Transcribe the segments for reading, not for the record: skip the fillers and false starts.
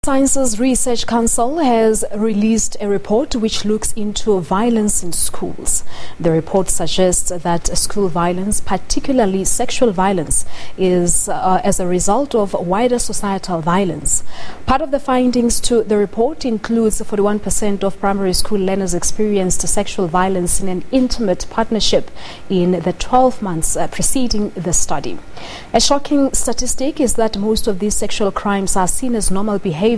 Sciences Research Council has released a report which looks into violence in schools. The report suggests that school violence, particularly sexual violence, is as a result of wider societal violence. Part of the findings to the report includes 41% of primary school learners experienced sexual violence in an intimate partnership in the 12 months preceding the study. A shocking statistic is that most of these sexual crimes are seen as normal behavior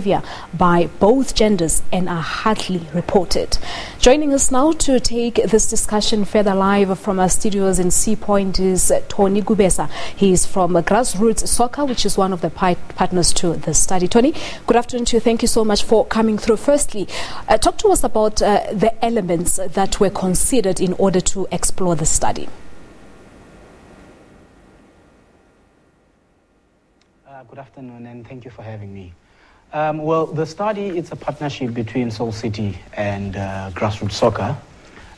by both genders and are hardly reported. Joining us now to take this discussion further live from our studios in Sea Point is Tony Gubesa. He is from Grassroots Soccer, which is one of the partners to the study. Tony, good afternoon to you. Thank you so much for coming through. Firstly, talk to us about the elements that were considered in order to explore the study. Good afternoon, and thank you for having me. Well, the study, it's a partnership between Soul City and Grassroots Soccer.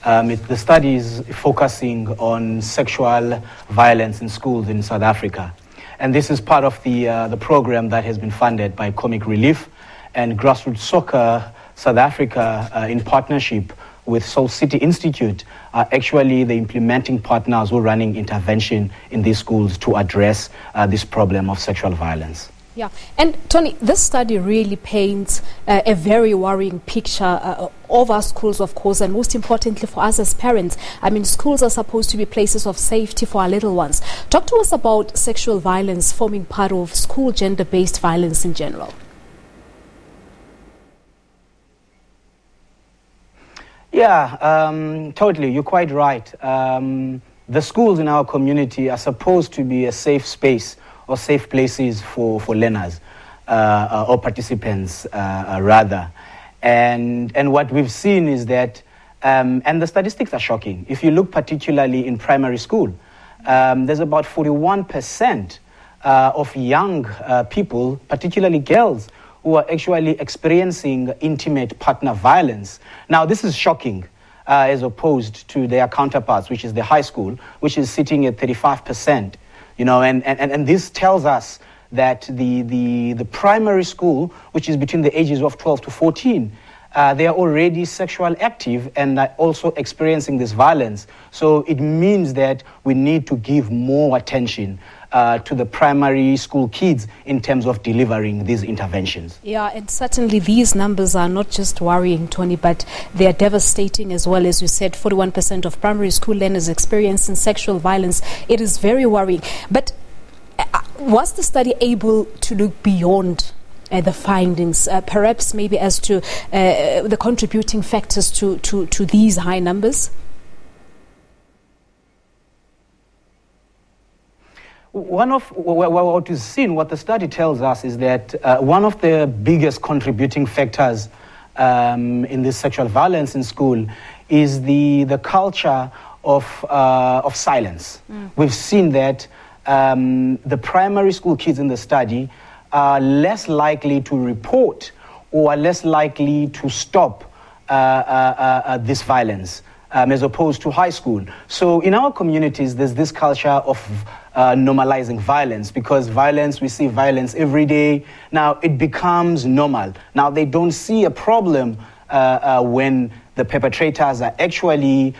The study is focusing on sexual violence in schools in South Africa. And this is part of the program that has been funded by Comic Relief and Grassroots Soccer South Africa in partnership with Soul City Institute are actually the implementing partners who are running intervention in these schools to address this problem of sexual violence. Yeah, and Tony, this study really paints a very worrying picture of our schools, of course, and most importantly for us as parents. I mean, schools are supposed to be places of safety for our little ones. Talk to us about sexual violence forming part of school gender-based violence in general. Yeah, totally. You're quite right. The schools in our community are supposed to be a safe space or safe places for learners or participants, rather. And what we've seen is that, and the statistics are shocking. If you look particularly in primary school, there's about 41% of young people, particularly girls, who are actually experiencing intimate partner violence. Now, this is shocking as opposed to their counterparts, which is the high school, which is sitting at 35%. You know, and this tells us that the primary school, which is between the ages of 12 to 14, they are already sexual active and are also experiencing this violence. So it means that we need to give more attention to the primary school kids in terms of delivering these interventions. Yeah, and certainly these numbers are not just worrying, Tony, but they are devastating as well. As you said, 41% of primary school learners experiencing sexual violence. It is very worrying. But was the study able to look beyond the findings, perhaps maybe as to the contributing factors to these high numbers? What is seen, what the study tells us is that one of the biggest contributing factors in this sexual violence in school is the culture of silence. We've seen that the primary school kids in the study are less likely to report or are less likely to stop this violence as opposed to high school. So in our communities, there's this culture of normalizing violence, because we see violence every day. Now it becomes normal. Now they don't see a problem when the perpetrators are actually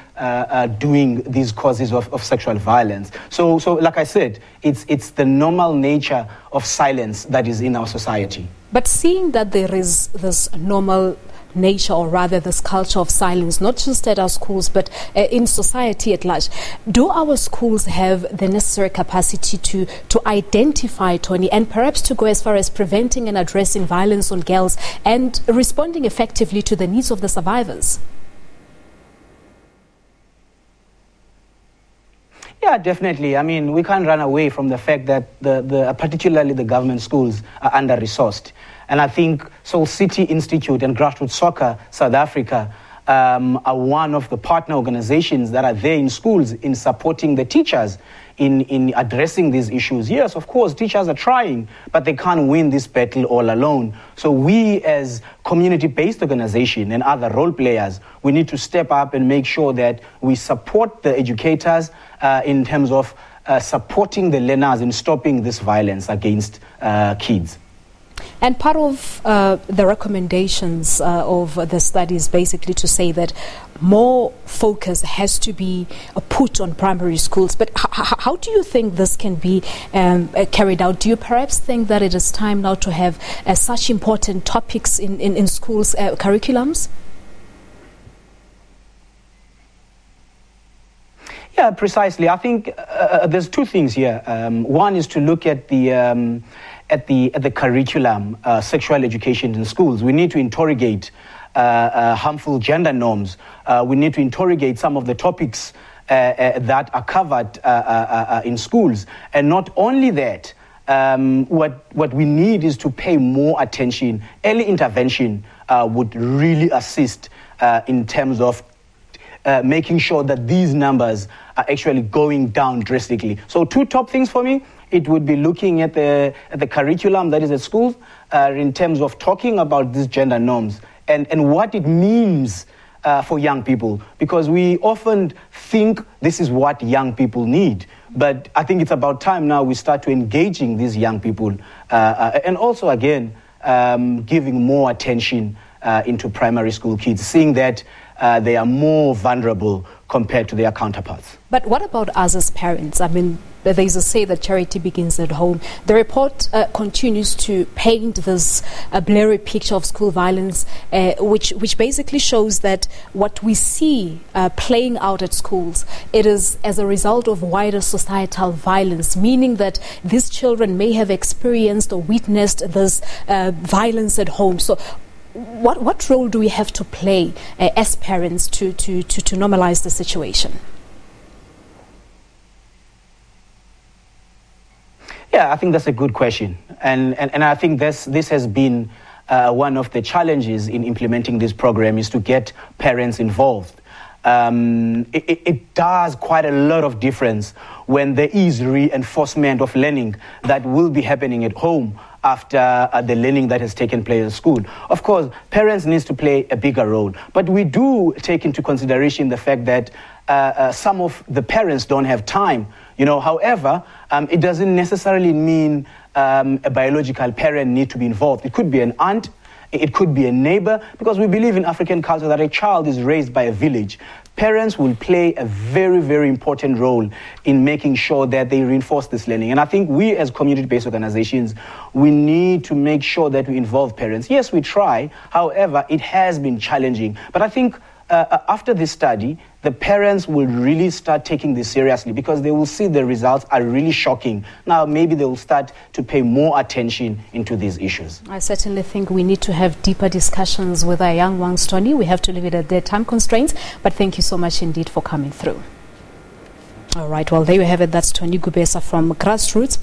doing these causes of sexual violence. So like I said, it's the normal nature of silence that is in our society. But seeing that there is this normal nature, or rather this culture of silence, not just at our schools but in society at large, do our schools have the necessary capacity to identify, Tony, and perhaps to go as far as preventing and addressing violence on girls and responding effectively to the needs of the survivors? Yeah, definitely. I mean, we can't run away from the fact that particularly the government schools are under-resourced. And I think Soul City Institute and Grassroots Soccer South Africa are one of the partner organizations that are there in schools in supporting the teachers in addressing these issues. Yes, of course, teachers are trying, but they can't win this battle all alone. So we as community-based organization and other role players, we need to step up and make sure that we support the educators in terms of supporting the learners in stopping this violence against kids. And part of the recommendations of the study is basically to say that more focus has to be put on primary schools. But how do you think this can be carried out? Do you perhaps think that it is time now to have such important topics in schools' curriculums? Yeah, precisely. I think there's two things here. One is to look at the curriculum, sexual education in schools. We need to interrogate harmful gender norms. We need to interrogate some of the topics that are covered in schools. And not only that, what we need is to pay more attention. Early intervention would really assist in terms of making sure that these numbers are actually going down drastically. So two top things for me. It would be looking at the curriculum that is at schools in terms of talking about these gender norms and what it means for young people. Because we often think this is what young people need. But I think it's about time now we start to engaging these young people. And also, again, giving more attention into primary school kids, seeing that they are more vulnerable compared to their counterparts. But what about us as parents? I mean, there's a say that charity begins at home. The report continues to paint this blurry picture of school violence, which basically shows that what we see playing out at schools, it is as a result of wider societal violence, meaning that these children may have experienced or witnessed this violence at home. So what role do we have to play as parents to normalize the situation? Yeah, I think that's a good question. And I think this has been one of the challenges in implementing this program is to get parents involved. It does quite a lot of difference when there is reinforcement of learning that will be happening at home after the learning that has taken place in school. Of course, parents need to play a bigger role, but we do take into consideration the fact that some of the parents don't have time. However, it doesn't necessarily mean a biological parent need to be involved. It could be an aunt, it could be a neighbor, because we believe in African culture that a child is raised by a village. Parents will play a very, very important role in making sure that they reinforce this learning. And I think we as community-based organizations, we need to make sure that we involve parents. Yes, we try. However, it has been challenging. But I think after this study, the parents will really start taking this seriously because they will see the results are really shocking. Now, maybe they will start to pay more attention into these issues. I certainly think we need to have deeper discussions with our young ones, Tony. We have to leave it at their time constraints, but thank you so much indeed for coming through. All right, well, there you have it. That's Tony Gubesa from Grassroots.